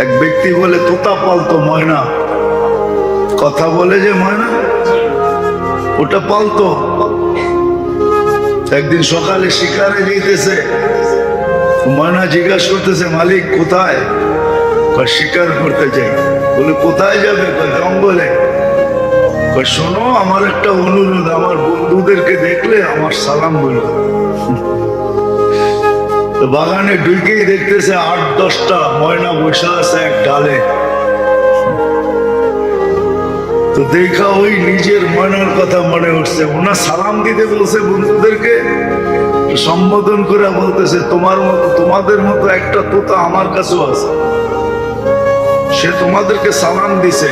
এক ব্যক্তি বলে তোতা পালতো ময়না, কথা বলে যে ময়না, ওটা পালতো। একদিন সকালে শিকারে যেতেছে, ময়না জিজ্ঞাসা করতেছে মালিক কোথায়? শিকার করতে চাই। বলে কোথায় যাবে? জঙ্গলে। শোনো আমার একটা অনুরোধ, আমার বন্ধুদেরকে দেখলে আমার সালাম বলো। বাগানে ঢুকেই দেখতেছে 8-10টা ময়না বসে আছে এক ডালে। তো দেখা ওই নিজের ময়নার কথা মনে উঠছে, ওনা সালাম দিতে বলছে বন্ধুদেরকে, সম্বোধন করে বলতেছে তোমাদের মতো একটা তোতা আমার কাছেও আছে, সে তোমাদেরকে সালাম দিছে।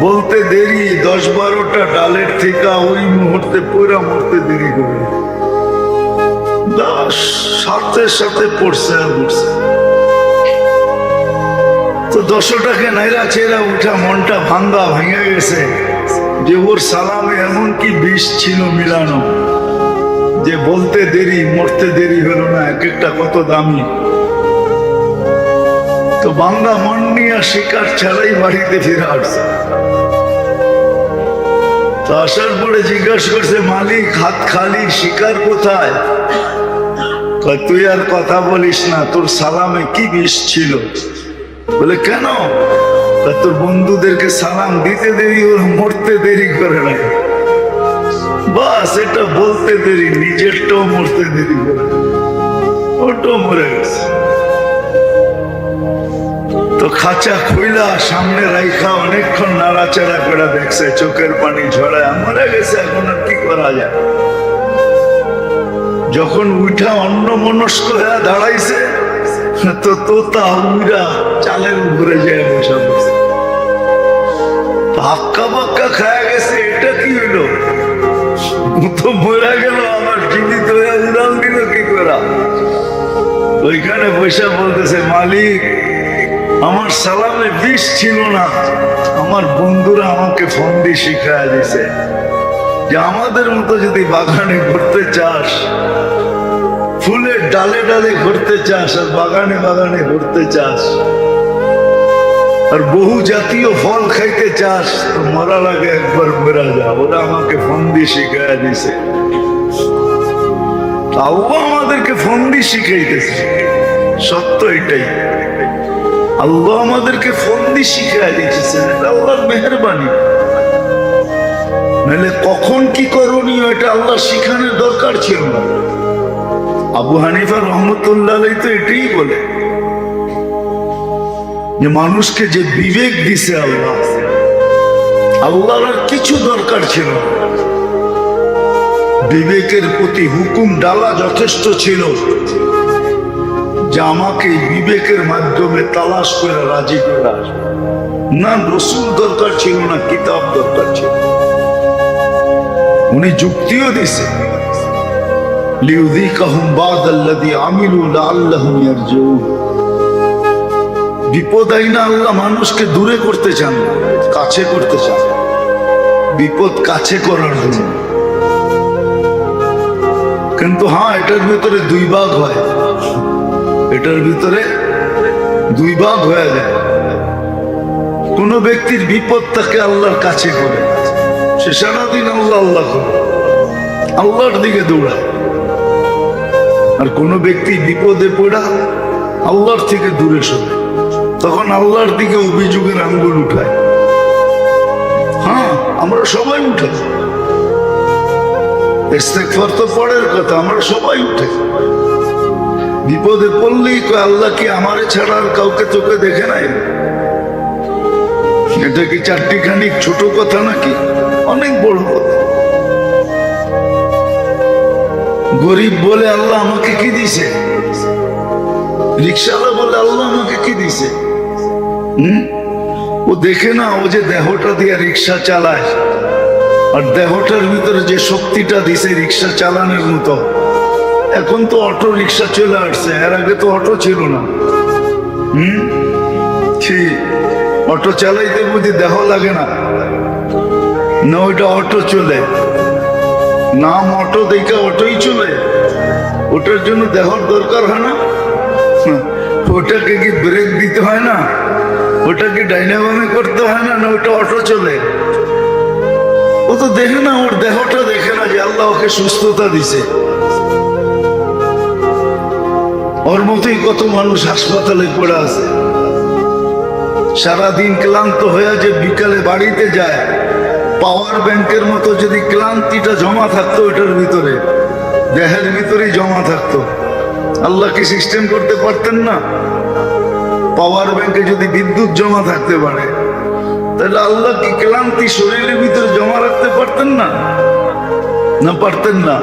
বলতে দেরি 10-12টা ডালের থেকে ওই মুহূর্তে পুরা মরতে দেরি করে সাথে সাথে পড়ছে আর উঠছে। তো 10টাকে নাইরা চেরা উঠা মনটা ভাঙা গেছে যে ওর সালামে এমন কি বিষ ছিল মিলানো যে বলতে দেরি মরতে দেরি হলো না, এক একটা কত দামি। তো বান্দা মন নিয়ে শিকার ছাড়াই বাড়িতে ফিরে আসছে। তো আসার পরে জিজ্ঞাসা করছে মালিক হাত খালি, শিকার কোথায়? তুই আর কথা বলিস না, তোর সালামে কি বিষ ছিল? বলে কেন? তোর বন্ধুদেরকে সালাম দিতে দেরি, ওর মরতে দেরি করে না। বাস এটা বলতে দেরি, নিজেরটাও মরতে দেরি করে, ওটাও মরে গেছে। তো খাঁচা খুইলা সামনে রাইখা অনেকক্ষণ নাড়াচাড়া করে দেখছে, চোখের পানি ঝরায়, মরে গেছে, এখন আর কি করা যায়? যখন উঠা অন্য মনস্ক হয়ে দাঁড়াইছে তো তোতা উড়া চালের উপরে যায় বসা বসে, হাক্কা বাক্কা খায়া গেছে। এটা কি হইলো? তো মরা গেল, আমার জীবিত হয়ে উড়াল দিল কি করা? ওইখানে বসে বলতেছে মালিক আমার সালামে বিষ ছিল না, আমার বন্ধুরা আমাকে ফন্দি শিখায় দিছে যে আমাদের মতো যদি বাগানে ঘুরতে চাস, ফুলের ডালে ডালে ঘুরতে চাস, আর বাগানে বাগানে ঘুরতে চাস, আর বহু জাতীয় ফল খাইতে চাস, তো মরার আগে একবার মরা যা। ওরা আমাকে ফন্দি শিখায় দিছে। আল্লাহ আমাদেরকে ফন্দি শিখাইতেছে, সত্য এটাই। আল্লাহ আমাদেরকে ফন্দি শিখায় দিতেছেন, এটা আল্লাহর মেহেরবানি। নাহলে কখন কি করণীয় এটা আল্লাহ শিখানোর দরকার ছিল না। আবু হানিফা রহমতুল্লাহ আলাইহি তো এটাই বলে যে মানুষকে যে বিবেক দিছে আল্লাহ, আল্লাহর আর কিছু দরকার ছিল না। বিবেকের প্রতি হুকুম ডালা যথেষ্ট ছিল যে আমাকে বিবেকের মাধ্যমে তালাশ করে রাজি করে আসবে। না রসুল দরকার ছিল না, কিতাব দরকার ছিল। উনি যুক্তিও দিছে লিউযিকাহুম বাদাল্লাযী আমিলু লাআল্লাহুম ইয়ারজিউন। বিপদ আইনা আল্লাহ মানুষকে দূরে করতে চান না, কাছে করতে চান, বিপদ কাছে করার জন্য। কিন্তু হ্যাঁ, এটার ভিতরে দুই ভাগ হয়, এটার ভিতরে দুই ভাগ হয়ে যায়। কোন ব্যক্তির বিপদ তাকে আল্লাহর কাছে করে, সে সারাদিন আল্লাহ আল্লাহ করে, আল্লাহর দিকে দৌড়ায়। আর কোন ব্যক্তি বিপদে পড়া আল্লাহর থেকে দূরে সরে, তখন আল্লাহর দিকে অভিযোগের আঙ্গুল উঠায়। হ্যাঁ, আমরা সবাই উঠে, ইস্তেগফার তো পরের কথা, আমরা সবাই উঠে। বিপদে পড়লেই কয় আল্লাহ কি আমারে ছাড়া আর কাউকে চোখে দেখে নাই? এটা কি চারটিখানি ছোট কথা নাকি? অনেক বড় কথা। গরিব বলে আল্লাহ আমাকে কি দিছে, রিক্সাওয়ালা বলে আল্লাহ আমাকে কি দিছে। ও দেখে না, ও যে দেহটা দিয়ে রিক্সা চালায়, আর দেহটার ভিতরে যে শক্তিটা দিছে রিক্সা চালানোর মতো। এখন তো অটো রিক্সা চলে আসছে, এর আগে তো অটো ছিল না। অটো চালাইতে বুঝি দেহ লাগে না? না, ওইটা অটো চলে, নাম অটো দেখে অটোই চলে, ওটার জন্য দেহর দরকার হয় না। ওটাকে কি ব্রেক দিতে হয় না? ওটাকে ডাইনামামে করতে হয় না? না ওটা অটো চলে? ও তো দেখে না, ওর দেহটা দেখে না যে আল্লাহ ওকে সুস্থতা দিছে। ওর মতোই কত মানুষ হাসপাতালে পড়ে আছে, সারাদিন ক্লান্ত হয়ে যে বিকালে বাড়িতে যায়, পাওয়ার ব্যাংকের মতো যদি ক্লান্তিটা জমা থাকতো ওটার ভিতরে, দেহের ভিতরেই জমা থাকতো, আল্লাহ কি সিস্টেম করতে পারতেন না? পাওয়ার ব্যাংকে যদি বিদ্যুৎ জমা থাকতে পারে, তাহলে আল্লাহ কি ক্লান্তি শরীরের ভিতরে জমা রাখতে পারতেন না? না পারতেন না?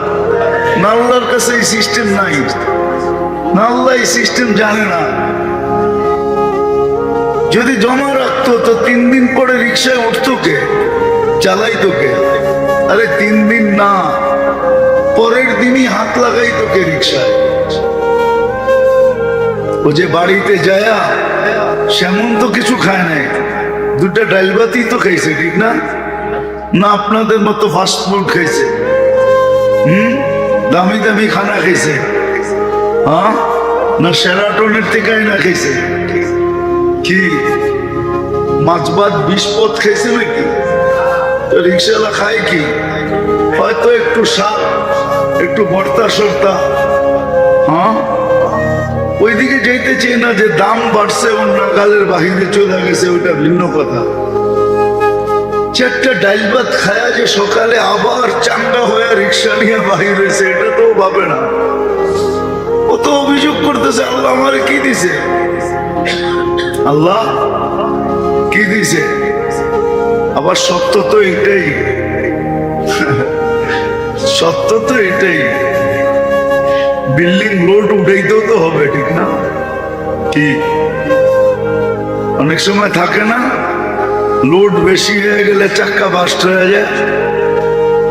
না আল্লাহর কাছে এই সিস্টেম নাই, না আল্লাহ এই সিস্টেম জানে না। যদি জমা রাখতো তো 3 দিন পরে রিক্সায় উঠতো কে, চালাইতো কে? আরে 3 দিন না, পরের দিনই হাত লাগাইতো কে রিক্সায়? ও যে বাড়িতে যায়া সেমন তো কিছু খায় নাই, 2টা ডাল ভাতি তো খাইছে, ঠিক না? না আপনাদের মতো ফাস্ট ফুড খাইছে, দামি দামি খানা খাইছে, হ্যাঁ? না সেরাটনের থেকে না খাইছে? কি মাছ ভাত 20 পদ খাইছে নাকি? রিক্সাওয়ালা খায় কি? হয়তো একটু শাক, একটু ভর্তা সর্তা, হ্যাঁ? ওইদিকে যেতে চেয়ে না যে দাম বাড়ছে, অন্য গালের বাহিরে চলে গেছে, ওইটা ভিন্ন কথা। 4টা ডাল ভাত খায়া যে সকালে আবার চাঙ্গা হয়ে রিক্সা নিয়ে বাহির হয়েছে, এটা তো ভাবে না। ও তো অভিযোগ করতেছে, আল্লাহ আমারে কি দিছে? আল্লাহ কি দিছে? আবার সত্য তো এটাই, সত্য তো এটাই, বিল্ডিং লোড উঠাইতেও তো হবে, ঠিক না? কি অনেক সময় থাকে না, লোড বেশি হয়ে গেলে চাক্কা বাস্ট হয়ে যায়,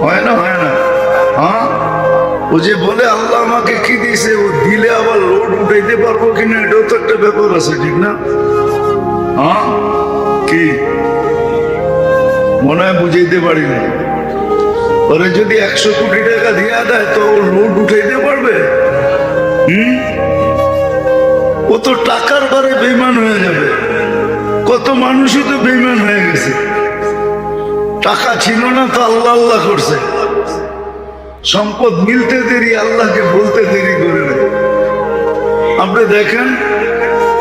হয় না? হয় না? হ্যাঁ, ও যে বলে আল্লাহ আমাকে কি দিছে, ও দিলে আবার লোড উঠাইতে পারবো কিনা, এটাও তো একটা ব্যাপার আছে, ঠিক না? হ্যাঁ, কি মনে হয় বুঝাইতে পারি না। ওরে যদি 100 কোটি টাকা দিয়ে দেয় তো লোড উঠাইতে পারবে? ও তো টাকার বারে বেইমান হয়ে যাবে। কত মানুষই তো বেইমান হয়ে গেছে, টাকা ছিল না তো আল্লাহ আল্লাহ করছে, সম্পদ মিলতে দেরি, আল্লাহকে বলতে দেরি করে নেয়। আপনি দেখেন,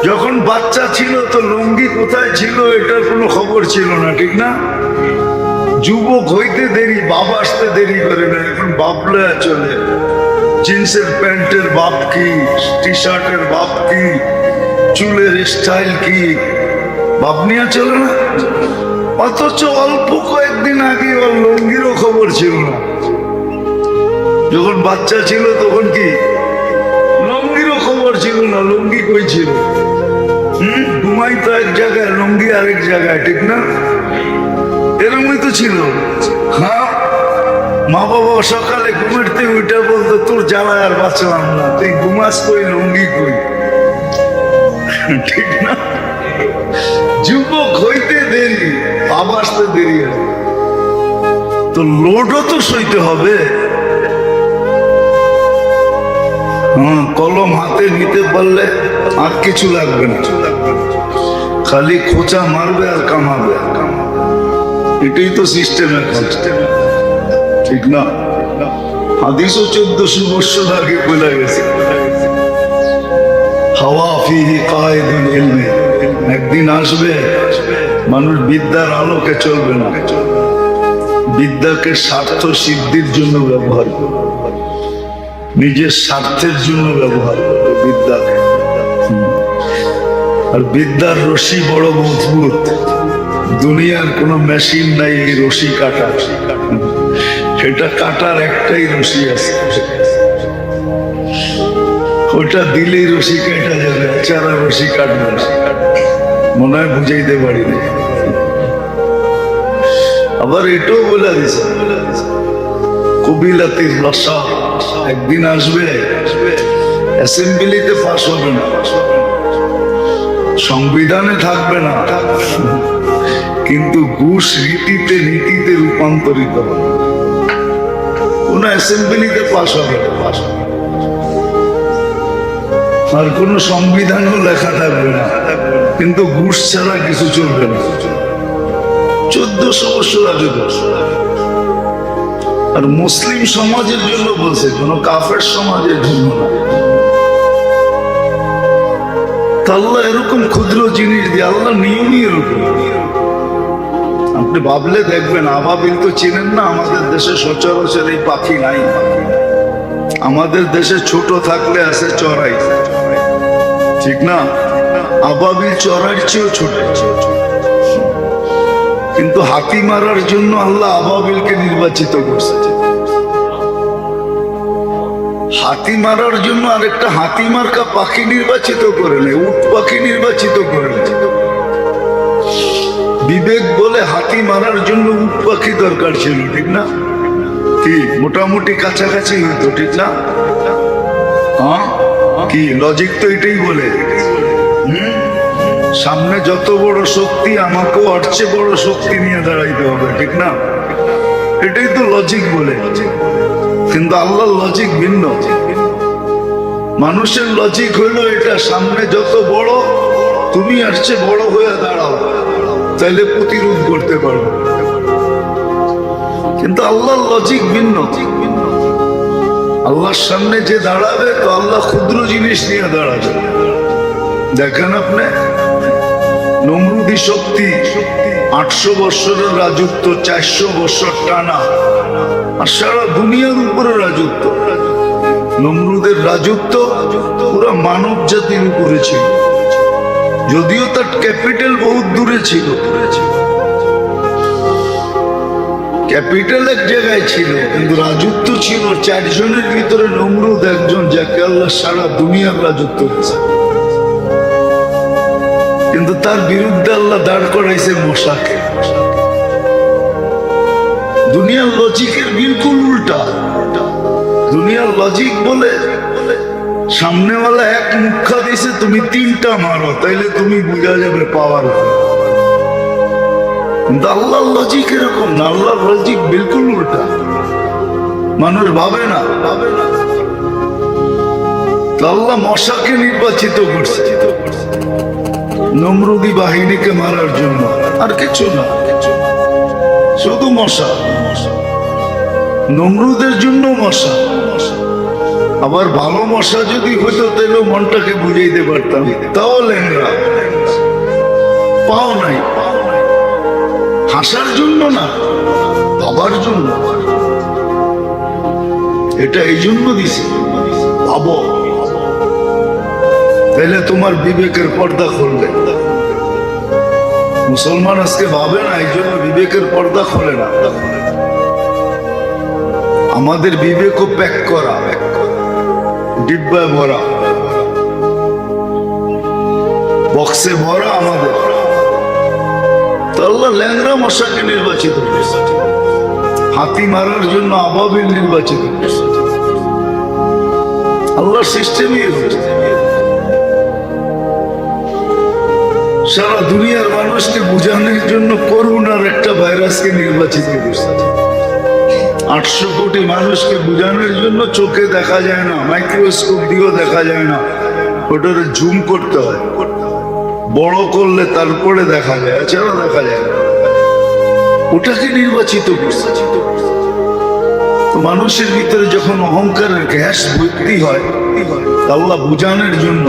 যখন বাচ্চা ছিল তো লুঙ্গি কোথায় ছিল এটার কোনো খবর ছিল না, ঠিক না? যুবক হইতে দেরি, বাপ আসতে দেরি করে না, এখন বাপলে চলে। জিন্সের প্যান্টের বাপ কি, টি শার্টের বাপ কি, চুলের স্টাইল কি, বাপ নিয়ে চলে না। অথচ অল্প কয়েকদিন আগে ওর লুঙ্গিরও খবর ছিল না। যখন বাচ্চা ছিল তখন কি লুঙ্গিরও খবর ছিল না, লুঙ্গি কই ছিল? ঘুমাইতো এক জায়গায়, লুঙ্গি আরেক জায়গায়, ঠিক না? এরকমই তো ছিল। হ্যাঁ, মা বাবা সকালে ঘুমাতে উঠে বলতো, তোর জ্বালায় আর বাঁচলাম না, তুই ঘুমাস কই, লুঙ্গি কই, ঠিক না? যুবক হইতে দেরি, বাবা আসতে দেরি হয়, তো লোডও তো সইতে হবে। কলম হাতে নিতে পারলে আর কিছু লাগবে না, খালি খোঁচা মারবে আর কামাবে, এটাই তো সিস্টেম এখন, ঠিক না? হাদিসও 1400 বছর আগে বলে গেছে, হাওয়া ফিহি কায়েদুল ইলমি, একদিন আসবে মানুষ বিদ্যার আলোকে চলবে না, বিদ্যাকে স্বার্থ সিদ্ধির জন্য ব্যবহার করবে, নিজের স্বার্থের জন্য ব্যবহার করবে বিদ্যাকে। আর বিদ্যার রশি বড় মজবুত, দুনিয়ার কোনো মেশিন নাই এই রশি কাটা, সেটা কাটার একটাই রশি আছে, ওটা দিলেই রশি কেটে যাবে, চারা রশি কাটবে না। মনে হয় বুঝাইতে পারি না। আবার এটাও বলে দিছে, কবিলাতির রসা, একদিন আসবে অ্যাসেম্বলিতে পাস হবে না, সংবিধানে থাকবে না, কিন্তু ঘুষ রীতিতে নীতিতে রূপান্তরিত হবে, কোন অ্যাসেম্বলিতে পাস হবে না। আর কোনো সংবিধানও লেখা থাকবে না, কিন্তু ঘুষ ছাড়া কিছু চলবে না। 1400 বছর আগে। আর মুসলিম সমাজের জন্য বলছে, কোন কাফের সমাজের জন্য না। আল্লাহ এরকম ক্ষুদ্র জিনিস দিয়ে, আল্লাহ নিয়মই এরকম। আপনি ভাবলে দেখবেন, আবাবিল তো চিনেন না, আমাদের দেশে সচরাচর এই পাখি নাই। আমাদের দেশে ছোট থাকলে আছে চড়াই, ঠিক না? আবাবিল চড়াইর চেয়েও ছোট। কিন্তু হাতি মারার জন্য আল্লাহ আবাবিলকে নির্বাচিত করছে। হাতি মারার জন্য আরেকটা হাতি মার্কা পাখি নির্বাচিত করে নেই, উট পাখি নির্বাচিত করে নেই। বিবেক বলে হাতি মারার জন্য উট পাখি দরকার ছিল, ঠিক না? কি মোটামুটি কাছাকাছি হতো, ঠিক না? হ্যাঁ, কি লজিক তো এটাই বলে। সামনে যত বড় শক্তি, আমাকেও আর চেয়ে বড় শক্তি নিয়ে দাঁড়াইতে হবে, ঠিক না? এটাই তো লজিক বলে। কিন্তু আল্লাহর লজিক ভিন্ন। মানুষের লজিক হলো এটা, সামনে যত বড়, তুমি আর চেয়ে বড় হয়ে দাঁড়াও, তাইলে প্রতিরোধ করতে পারো। কিন্তু আল্লাহর লজিক ভিন্ন। আল্লাহর সামনে যে দাঁড়াবে, তো আল্লাহ ক্ষুদ্র জিনিস নিয়ে দাঁড়াবে। দেখেন আপনি, নমরুদি শক্তি, 800 বছরের রাজত্ব, 400 বছর টানা, আর সারা দুনিয়ার উপরে রাজত্ব। নমরুদের রাজত্ব পুরো মানব জাতির উপরে ছিল, যদিও তার ক্যাপিটাল বহুত দূরে ছিল। ক্যাপিটাল এক জায়গায় ছিল, কিন্তু রাজত্ব ছিল 4 জনের ভিতরে নমরুদ একজন, যাকে আল্লাহ সারা দুনিয়ার রাজত্ব দিয়েছে। কিন্তু তার বিরুদ্ধে আল্লাহ দাঁড় করাইছে মশাকে। দুনিয়ার লজিকের বিলকুল উল্টা। দুনিয়ার লজিক বলে সামনেওয়ালা এক মুখা দিছে, তুমি 3টা মারো, তাইলে তুমি বুঝা যাবে পাওয়ার। কিন্তু আল্লাহর লজিক এরকম না, আল্লাহর লজিক বিলকুল উল্টা। মানুষ ভাবে না। আল্লাহ মশাকে নির্বাচিত করছে নমরুদি বাহিনীকে মারার জন্য, আর কিছু না, শুধু মশা। নমরুদের জন্য মশা। আবার ভালো মশা যদি হইতো, তাহলে মনটাকে বুঝাইতে পারতাম। তাও ল্যাংরা, পাও নাই। হাসার জন্য না, ভাবার জন্য। এটা এই জন্য দিছে, ভাবো, তাহলে তোমার বিবেকের পর্দা খুলবে। মুসলমান আজকে ভাবে না, এই জন্য বিবেকের পর্দা খোলে না। আমাদের বিবেকও প্যাক করা, ডিব্বায় ভরা, বক্সে ভরা আমাদের। আল্লাহ ল্যাংরা মশাকে নির্বাচিত করেছে, হাতি মারার জন্য আবাবিল নির্বাচিত করেছে। আল্লাহর সিস্টেমই হয়েছে। সারা দুনিয়ার মানুষকে বুঝানোর জন্য করোনার একটা ভাইরাসকে নির্বাচিত করেছে। 800 কোটি মানুষকে বোঝানোর জন্য চোখে দেখা যায় না, মাইক্রোস্কোপ দিয়েও দেখা যায় না, ওটার জুম করতে হয়, বড় করলে তারপরে দেখা যায়, এছাড়া দেখা যায় না। ওটাকে নির্বাচিত করছে। মানুষের ভিতরে যখন অহংকারের গ্যাস ভর্তি হয়, আল্লাহ বুঝানোর জন্য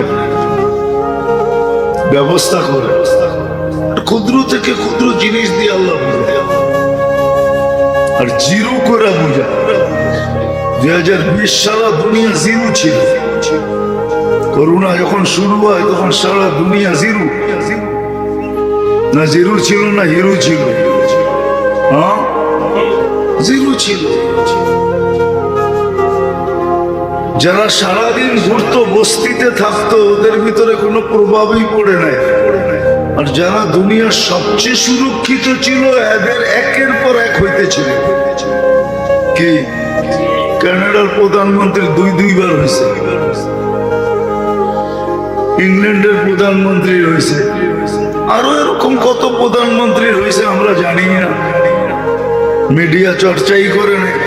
ব্যবস্থা করে। ক্ষুদ্র থেকে ক্ষুদ্র জিনিস দিয়ে আল্লাহ বোঝায়, আর জিরো করে বোঝায়। 2020 সারা দুনিয়া জিরো ছিল। করোনা যখন শুরু হয়, তখন সারা দুনিয়া জিরো। না জিরো ছিল না হিরো ছিল, হ্যাঁ জিরো ছিল। যারা সারাদিন ঘুরতো, বস্তিতে থাকতো, ওদের ভিতরে কোনো প্রভাবই পড়ে নাই। আর যারা দুনিয়ার সবচেয়ে সুরক্ষিত ছিল, এদের একের পর এক হইতেছিল। কি কানাডার প্রধানমন্ত্রী 2 বার হয়েছে, ইংল্যান্ডের প্রধানমন্ত্রী হয়েছে, আরো এরকম কত প্রধানমন্ত্রী হয়েছে আমরা জানি না, মিডিয়া চর্চাই করে নাই।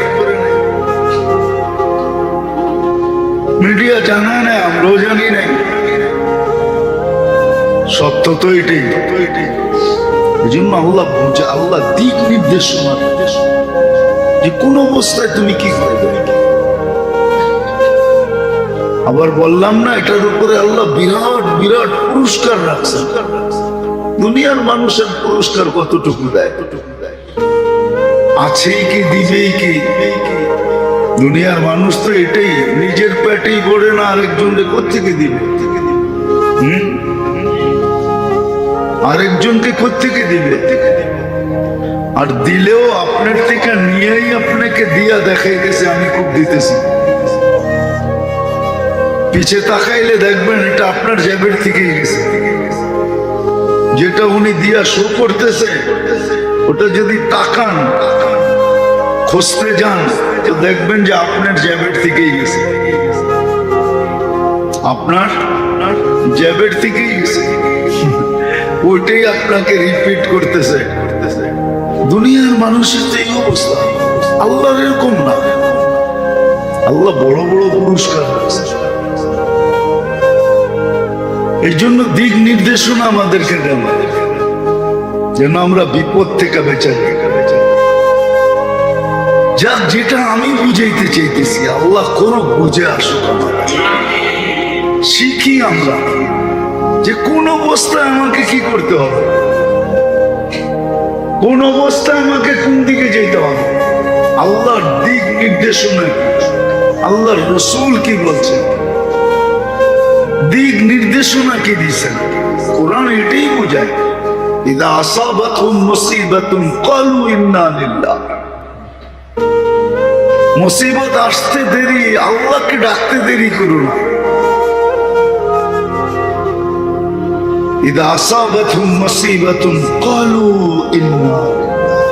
মিডিয়া জানা নেই, আমরাও জানি নাই। সত্য তো এটাই। এই জন্য আল্লাহ বুঝে, আল্লাহ দিক নির্দেশনা যে কোন অবস্থায় তুমি কি করবে। আবার বললাম না, এটার উপরে আল্লাহ বিরাট বিরাট পুরস্কার রাখছে। দুনিয়ার মানুষের পুরস্কার কতটুকু দেয়? আছেই কি, দিবেই কি? দুনিয়ার মানুষ তো এটাই, নিজের পেটেই পড়ে না, আরেকজনকে কোত্থেকে দিবে? আরেকজনকে কোত্থেকে দিবে? আর দিলেও আপনার থেকে নিয়েই আপনাকে দিয়া দেখাইতেছে আমি খুব দিতেছি। পিছে তাকাইলে দেখবেন এটা আপনার জেবের থেকেই গেছে। যেটা উনি দিয়া শো করতেছে ওটা যদি তাকান, খুঁজতে যান, তো দেখবেন যে আপনার জেবের থেকেই গেছে, আপনার জেবের থেকেই গেছে। ওইটাই আপনাকে রিপিট করতেছে। দুনিয়ার মানুষের তো এই অবস্থা, আল্লাহর এরকম না। আল্লাহ বড় বড় পুরস্কার আছে। এই জন্য দিক নির্দেশনা আমাদেরকে দেন, যেন আমরা বিপদ থেকে বেঁচে যাই। যাক, যেটা আমি বুঝাইতে চাইতেছি আল্লাহ করুক, বুঝে আসুক, আমরা শিখি আমরা যে কোন অবস্থায় আমাকে কি করতে হবে, কোন অবস্থায় আমাকে কোন দিকে যেতে হবে। আল্লাহর দিক নির্দেশনা, আল্লাহর রসুল কি বলছেন, দিক নির্দেশনা কি দিয়েছেন, কোরআন এটাই বোঝায়। ইদা আসাবাতহুম মুসিবাতুন ক্বালু ইন্না লিল্লাহ। মুসিবত আসতে দেরি, আল্লাহকে ডাকতে দেরি করো না। ইদা আসাবাতহুম মুসিবাতুন ক্বালু ইন্না লিল্লাহ।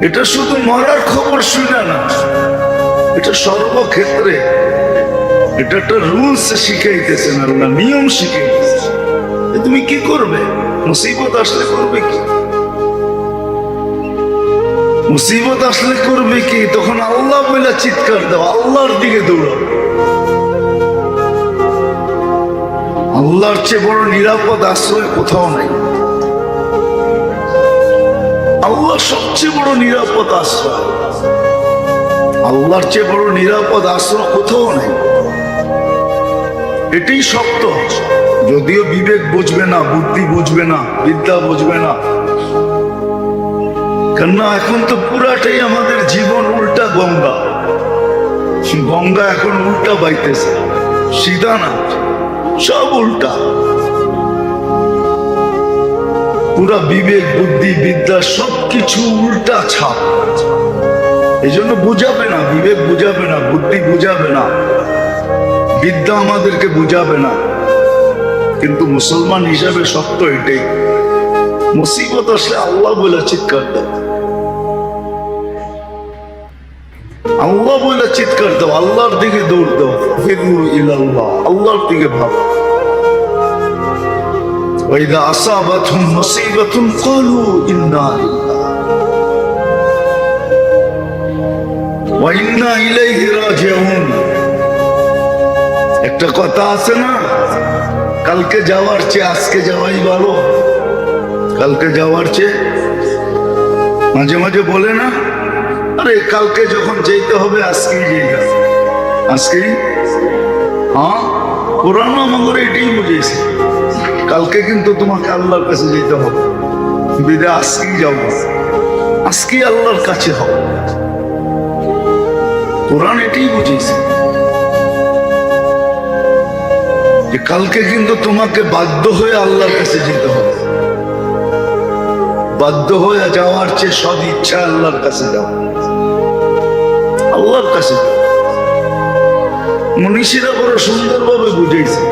এটা শুধু মরার খবর শুনে না, এটা সর্বক্ষেত্রে। এটা একটা রুলস শিখাইতেছেন আল্লাহ, নিয়ম শিখাইতেছেন। তুমি কি করবে মুসিবত আসলে? করবে কি মুসিবত আসলে? করবে কি? তখন আল্লাহ বলে চিৎকার দাও, আল্লাহর দিকে দৌড়াও। আল্লাহর চেয়ে বড় নিরাপদ আশ্রয় কোথাও নাই। আল্লাহ সবচেয়ে বড় নিরাপদ আশ্রয়। আল্লাহর চেয়ে বড় নিরাপদ আশ্রয় কোথাও নাই। এটাই সত্য। যদিও বিবেক বুঝবে না, বুদ্ধি বুঝবে না, বিদ্যা বুঝবে না, কেননা এখন তো পুরাটাই আমাদের জীবন উল্টা গঙ্গা। গঙ্গা এখন উল্টা বাইতেছে, সিধা না, সব উল্টা। পুরা বিবেক বুদ্ধি বিদ্যা সবকিছু উল্টা ছাপ। এই জন্য বুঝাবে না, বিবেক বুঝাবে না, বুদ্ধি বুঝাবে না, বিদ্যা আমাদেরকে বুঝাবে না। কিন্তু মুসলমান হিসাবে সত্য এটাই, মুসিবত আসলে আল্লাহ বলে চিৎকার দাও, আল্লাহ বলে চিৎকার দাও, আল্লাহর দিকে দৌড় দাও। ফিরু ইলাল্লাহ, আল্লাহর দিকে ভাবো। ওয়াইদা আসাবাতহুম মুসিবাতুন ক্বালু ইন্না লিল্লাহ ওয়া ইন্না ইলাইহি রাজিউন। একটা কথা আছে না, কালকে যাওয়ার চেয়ে আজকে যাওয়াই ভালো। কালকে যাওয়ার চেয়ে, মাঝে মাঝে বলে না, আরে কালকে যখন যেতে হবে আজকেই যাইবা, আজকেই। হ্যাঁ, কোরআন আমাদের এটাই বুঝেছে, কালকে কিন্তু তোমাকে আল্লাহর কাছে যেতে হবে, বিদে আজকেই যাও, আজকেই আল্লাহর কাছে হবে। কোরআন এটাই বুঝেছে যে কালকে কিন্তু তোমাকে বাধ্য হয়ে আল্লাহর কাছে যেতে হবে। বাধ্য হয়ে যাওয়ার চেয়ে সব ইচ্ছা আল্লাহর কাছে যাও, আল্লাহর কাছে যাও। মনীষীরা বড় সুন্দরভাবে বুঝাইছে,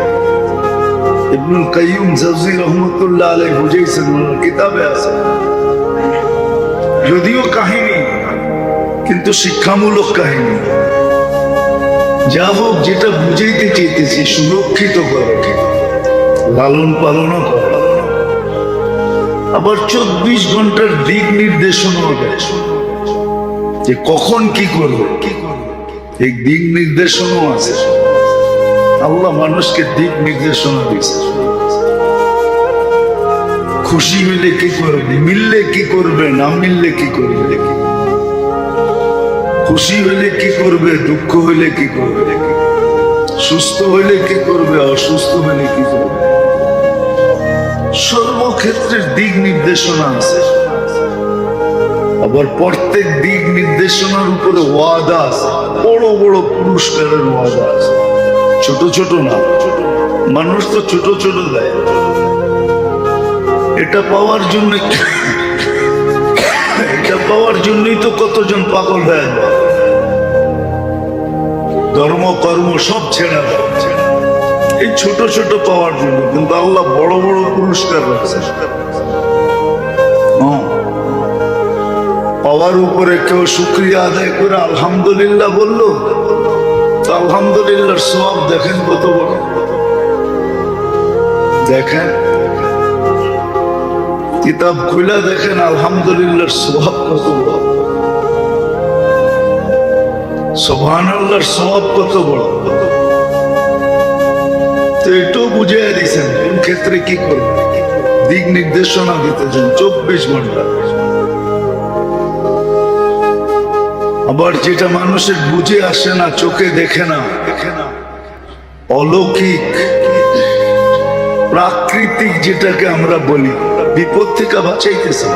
ইবনুল কাইয়ুম জাওজি রহমতুল্লাহ আলাইহি বুঝাইছেন, কিতাবে আছে। যদিও কাহিনী, কিন্তু শিক্ষামূলক কাহিনী। যা হোক, যেটা বুঝাইতে চেয়েছি, সুরক্ষিত করো, লালন পালনও করো। আবার 24 ঘন্টার দিক নির্দেশনাও দেয় যে কখন কি করবো, এই দিক নির্দেশনাও আছে। আল্লাহ মানুষকে দিক নির্দেশনা দিয়েছে। খুশি হইলে কি করবে, মিললে কি করবে, না মিললে কি করবে, খুশি হইলে কি করবে, দুঃখ হইলে কি করবে, সুস্থ হইলে কি করবে, অসুস্থ হইলে কি করবে, সর্বক্ষেত্রের দিক নির্দেশনা আছে। আবার প্রত্যেক দিক নির্দেশনার উপরে ওয়াদা আছে, বড় বড় পুরস্কারের ওয়াদা আছে, ছোট ছোট না। মানুষ তো ছোট ছোট দেয়, এটা পাওয়ার জন্য, এটা পাওয়ার জন্যই তো কতজন পাগল হয়ে যায়, ধর্ম কর্ম সব ছেড়ে দেয় এই ছোট ছোট পাওয়ার জন্য। কিন্তু আল্লাহ বড় বড় পুরস্কার রাখছে। পাওয়ার উপরে কেউ শুকরিয়া আদায় করে আলহামদুলিল্লাহ বললো, তো আলহামদুলিল্লাহর সওয়াব দেখেন কত বড়। দেখেন কিতাব খুলে দেখেন আলহামদুলিল্লাহর সওয়াব কত বড়, সুবহানাল্লাহর সওয়াব কত বড়। তো এটাও বুঝিয়ে দিয়েছেন কোন ক্ষেত্রে কি করবে, দিক নির্দেশনা দিতেছেন 24 ঘন্টা। আবার যেটা মানুষের বুঝে আসে না, চোখে দেখে না, অলৌকিক প্রাকৃতিক যেটাকে আমরা বলি, বিপদ থেকে বাঁচাইতেছে।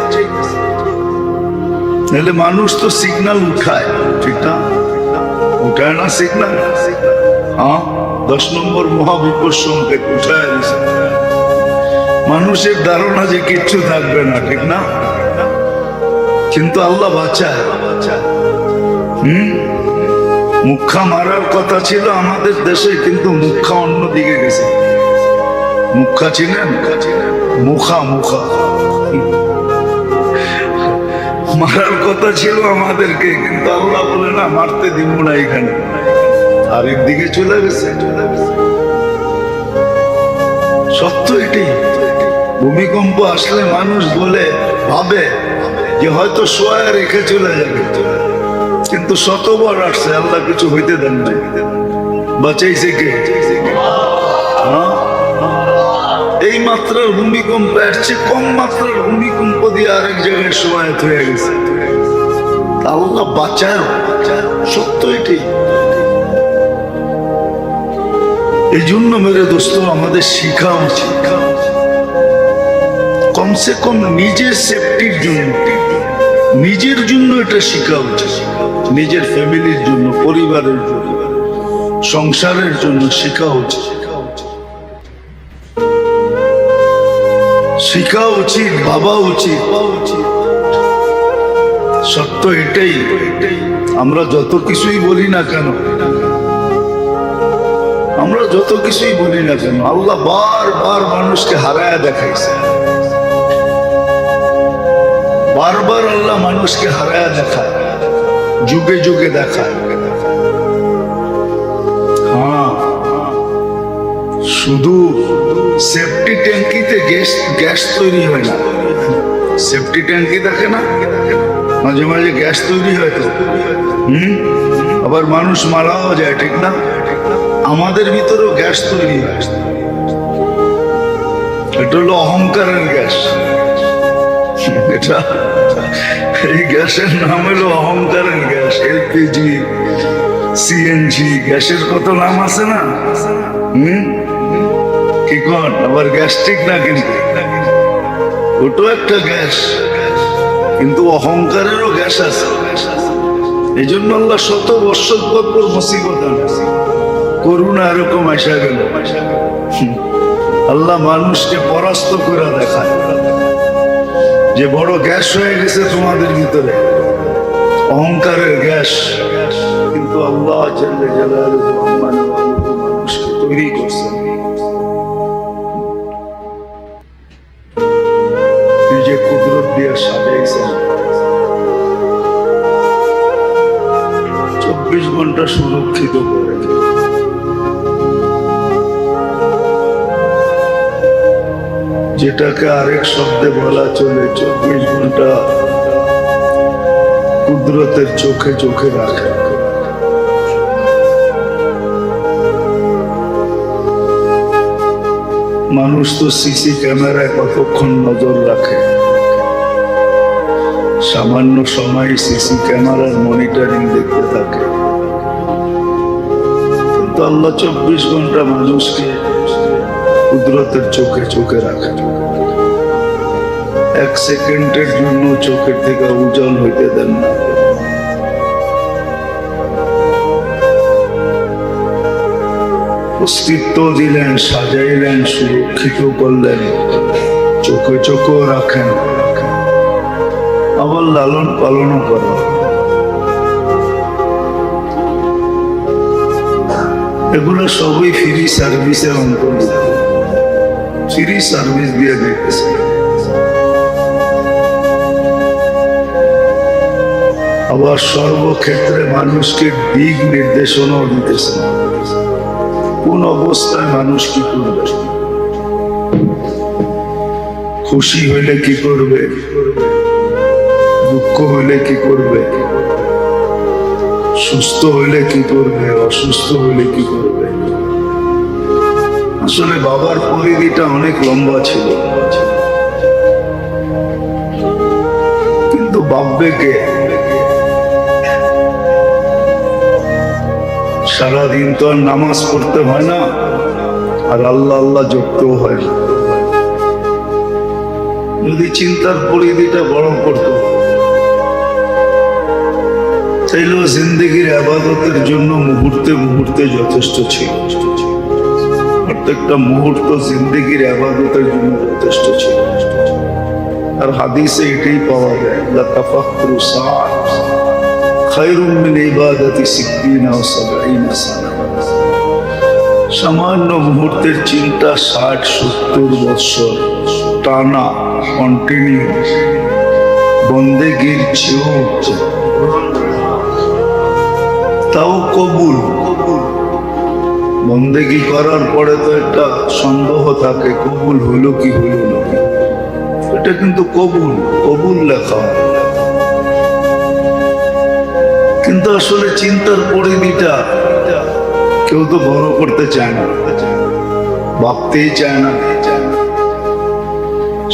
তাহলে মানুষ তো সিগন্যাল উঠায়, ঠিক না? উঠায় না সিগন্যাল? হ্যাঁ, 10 নম্বর মহাবিপদ সংকেত উঠায় দিছে। মানুষের ধারণা যে কিচ্ছু থাকবে না, ঠিক না? কিন্তু আল্লাহ বাঁচায়। মুখা মারার কথা ছিল আমাদের দেশে, কিন্তু মুখা অন্যদিকে গেছে। মুখা চিনেন? মুখা মুখা মারার কথা ছিল আমাদেরকে, কিন্তু আল্লাহ বলে না, মারতে দিব না, এখানে আরেক দিকে চলে গেছে। সত্য এটি। ভূমিকম্প আসলে মানুষ বলে ভাবে যে হয়তো শোয়া রেখে চলে যাবে, কিন্তু শতবার আসছে, আল্লাহ কিছু হইতে দেন নাই। বাঁচাইছে কে? এই মাত্রার ভূমিকম্প আসছে, কম মাত্রার ভূমিকম্প দিয়ে আরেক জায়গায় সহায়ত হয়ে গেছে। আল্লাহ বাঁচায়, সত্য এটি। এই জন্য মেরে দোস্ত আমাদের শিখা উচিত, কমসে কম নিজের সেফটির জন্য, নিজের জন্য এটা শিখা উচিত। নিজের ফ্যামিলির জন্য, পরিবারের জন্য, সংসারের জন্য শিখা উচিত, শিখা উচিত, ভাবা উচিত। সত্য এটাই। আমরা যত কিছুই বলি না কেন, আমরা যত কিছুই বলি না কেন, আল্লাহ বারবার মানুষকে হারায়া দেখাইছে। বারবার আল্লাহ মানুষকে হারায়া দেখায়, যুগে যুগে দেখায়। হ্যাঁ, শুধু সেফটি ট্যাঙ্কিতে গ্যাস তৈরি হয় না। সেফটি ট্যাঙ্কি দেখে না, মাঝে মাঝে গ্যাস তৈরি হয় তো। আবার মানুষ মারাও যায়, ঠিক না? আমাদের ভিতরেও গ্যাস তৈরি হয়। এটা হলো অহংকারের গ্যাস। এটা, এই গ্যাসের নাম হলো অহংকারের গ্যাস। এলপিজি, সিএনজি, গ্যাসের কত নাম আছে না? কি কন? আবার গ্যাস্ট্রিক না, কিন্তু ওটাও একটা গ্যাস, কিন্তু অহংকারেরও গ্যাস আছে। এই জন্য আল্লাহ শত বৎসর পর মুসিবত আনছে, করুণা এরকম আসা গেল। আল্লাহ মানুষকে পরাস্ত করে দেখায় যে বড় গ্যাস হয়ে গেছে তোমাদের ভিতরে, অহংকারের গ্যাস। কিন্তু আল্লাহ জাল্লে জালালুহু মানুষকে তৈরি করছেন, নিজে কুদরত দিয়ে সাজাইছেন। 24 ঘন্টা সুরক্ষিত করে। যেটাকে আরেক শব্দে বলা চলে, 24 ঘন্টা কুদরতের চোখে চোখে রাখে। মানুষ তো সিসি ক্যামেরায় কতক্ষণ নজর রাখে, সামান্য সময় সিসি ক্যামেরার মনিটরিং দেখতে থাকে। কিন্তু আল্লাহ 24 ঘন্টা মানুষকে কুদরতের চোখে চোখে রাখে। 1 সেকেন্ডের জন্য চোখের থেকে উজ্জ্বল হইতে দেন না। অস্তিত্ব দিলেন, সাজাইলেন, সুরক্ষিত করলেন, চোখে চোখেও রাখেন, আবার লালন পালনও করেন। এগুলো সবই ফ্রি সার্ভিসের অন্তর্ভুক্ত, ফ্রি সার্ভিস দিয়ে দেখতেছে। আবার সর্বক্ষেত্রে মানুষকে দিক নির্দেশনাও দিতেছে, কোন অবস্থায় মানুষ কি করবে, খুশি হইলে কি করবে, দুঃখ হইলে কি করবে, সুস্থ হইলে কি করবে, অসুস্থ হইলে কি করবে। আসলে বাবার পরিধিটা অনেক লম্বা ছিল, কিন্তু ভাববে কে? সারাদিন তো আর নামাজ পড়তে হয় না, আর আল্লাহ আল্লাহ জপতেও হয় না। যদি চিন্তার পরিধিটা বড় করত, তাইলেও জিন্দগির আবাদতের জন্য মুহূর্তে মুহূর্তে যথেষ্ট ছিল। প্রত্যেকটা মুহূর্ত জিন্দগির আবাদতের জন্য যথেষ্ট ছিল। আর হাদিসে এটাই পাওয়া যায়, লা তাফাক্কুরু সাআত খায়রুম মিন ইবাদাতি 60 ও 70 সানা। সামান্য মুহূর্তের চিন্তা 60-70 বছর টানা কন্টিনিউ বন্দেগীর চেয়েও উত্তম। তাও কবুল। বন্দেগী করার পরে তো একটা সন্দেহ থাকে, কবুল হলো কি হলো না। এটা কিন্তু কবুল, কবুল লেখা। কিন্তু আসলে চিন্তার পরিধিটা কেউ তো বড় করতে চায় না, ভাবতেই চায় না।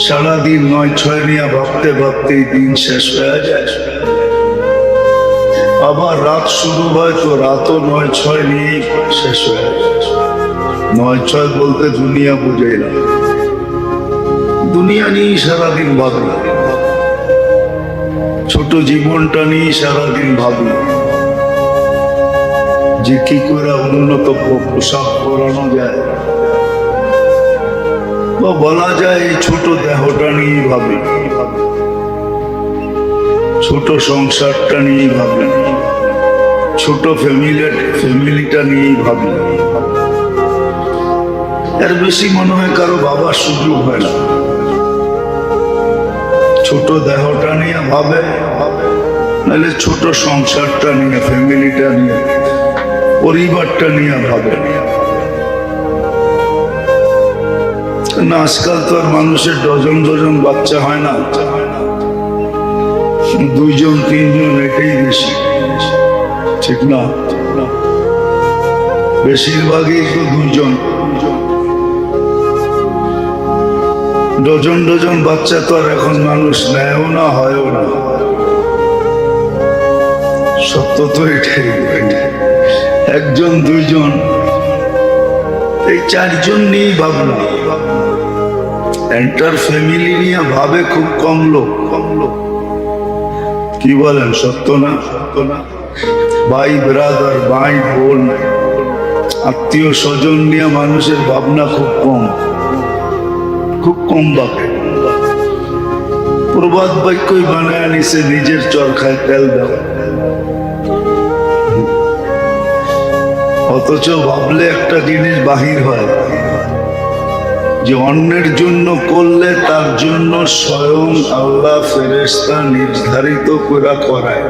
সারাদিন 9-6 নিয়ে ভাবতে ভাবতেই দিন শেষ হয়ে যায়। আবার রাত শুরু হয় তো রাতও 9-6 নিয়েই শেষ হয়ে যায়। 9-6 বলতে দুনিয়া বুঝে না, দুনিয়া নিয়েই সারাদিন ভাবি, ছোট জীবনটা নিয়েই সারাদিন ভাবি যে কি করে উন্নত পোশাক পরানো যায়, বা বলা যায় এই ছোট দেহটা নিয়ে ভাবি, ছোট সংসারটা নিয়ে ভাবি, ছোট ফ্যামিলিটা নিয়ে ভাবি। এর বেশি মনে হয় কারো বাবার সুযোগ হয় না। ছোট দেহটা নিয়ে ভাবে, নাহলে ছোট সংসারটা নিয়ে, ফ্যামিলিটা নিয়ে, পরিবারটা নিয়ে ভাবে। না, আজকাল তো আর মানুষের ডজন ডজন বাচ্চা হয় না, 2-3 এটাই বেশি, ঠিক না? বেশিরভাগই তো 2। ডজন ডজন বাচ্চা তো আর এখন মানুষ নেয়ও না, হয়ও না। সত্য তো এটাই। 1-2 এই 4 জন নিয়েই ভাবনা। এন্টার ফ্যামিলি নিয়ে ভাবে খুব কম লোক। কি বলেন, সত্য না? ভাই ব্রাদার, ভাই বোন, আত্মীয় স্বজন নিয়ে মানুষের ভাবনা খুব কম, খুব কম ভাবে। প্রবাদ বাক্যই বানায় নিছে, নিজের চরখায় তেল দেওয়া। অথচ ভাবলে একটা জিনিস বাহির হয়, যে অন্যের জন্য করলে তার জন্য স্বয়ং আল্লাহ ফেরেশতা নির্ধারিত করে করায়।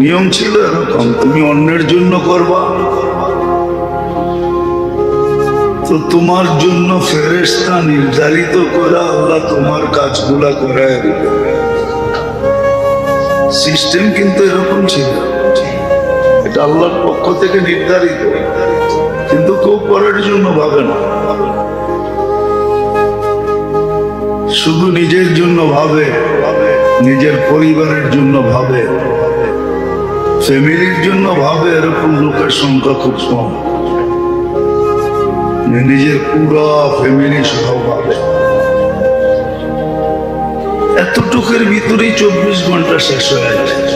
নিয়ম ছিল এরকম, তুমি অন্যের জন্য করবা তো তোমার জন্য ফেরেশতা নির্ধারিত করে আল্লাহ তোমার কাজগুলা করায় দিবে। সিস্টেম কিন্তু এরকম ছিল। এটা আল্লাহর পক্ষ থেকে নির্ধারিত, কিন্তু কেউ পরের জন্য ভাবে না, শুধু নিজের জন্য ভাবে, নিজের পরিবারের জন্য ভাবে, ফ্যামিলির জন্য ভাবে। এরকম লোকের সংখ্যা খুব কম, নিজের পুরো ফ্যামিলি সহ ভাবে। এতটুকুর ভিতরেই 24 ঘন্টা শেষ হয়ে যায়।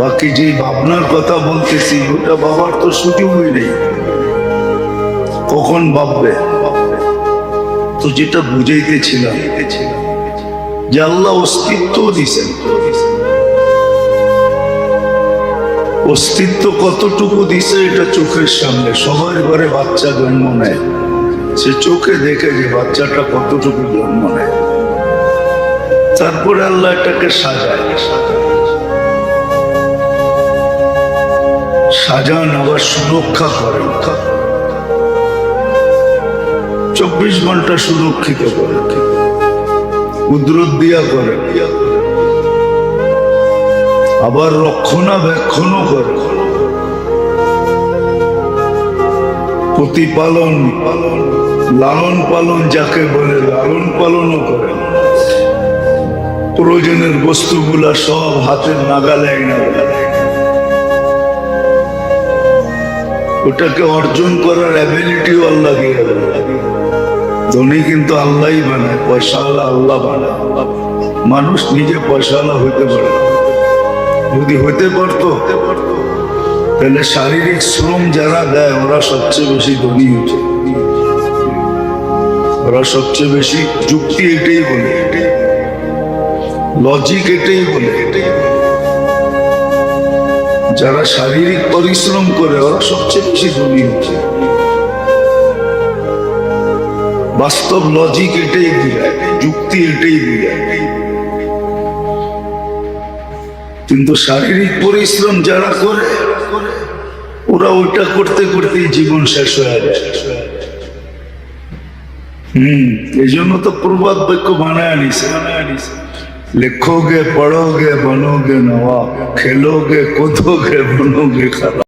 বাকি যে ভাবনার কথা বলতেছি ওটা বাবার তো সুযোগই নেই, কখন ভাববে। তো যেটা বুঝাইতেছিলাম যে আল্লাহ অস্তিত্ব দিছেন, অস্তিত্ব কতটুকু দিছে এটা চোখের সামনে। সবার ঘরে বাচ্চা জন্ম নেয়, সে চোখে দেখে যে বাচ্চাটা কতটুকু জন্ম নেয়। তারপরে আল্লাহ এটাকে সাজায়, সাজান আবার সুরক্ষা করে, 24 ঘন্টা সুরক্ষিত করে, কুদরত দিয়া করে, আবার রক্ষণাবেক্ষণও করে, প্রতিপালন, লালন পালন যাকে বলে লালন পালনও করে। প্রয়োজনের বস্তুগুলা সব হাতের নাগালে এনে দেয়। ওটাকে অর্জন করার অ্যাবিলিটিও আল্লাহ দিয়ে দেয়। ধনী কিন্তু আল্লাহই বানায়, পয়সাওয়ালা আল্লাহ বানায়। মানুষ নিজে পয়সাওয়ালা হইতে পারে, যদি হইতে পারতো তাহলে শারীরিক শ্রম যারা দেয় ওরা সবচেয়ে বেশি ধনী হচ্ছে, ওরা সবচেয়ে বেশি। যুক্তি এটাই বলে, লজিক এটাই বলে, যারা শারীরিক পরিশ্রম করে ওরা সবচেয়ে বেশি ধনী হচ্ছে। বাস্তব লজিক এটাই বোঝায়, যুক্তি এটাই বোঝায়। কিন্তু শারীরিক পরিশ্রম যারা করে ওরা ওইটা করতে করতেই জীবন শেষ হয়ে যায়। এই জন্য তো প্রবাদ বাক্য বানায় নিছে, लिखोगे पढ़ोगे बनोगे नवाब, खेलोगे कूदोगे बनोगे खराब।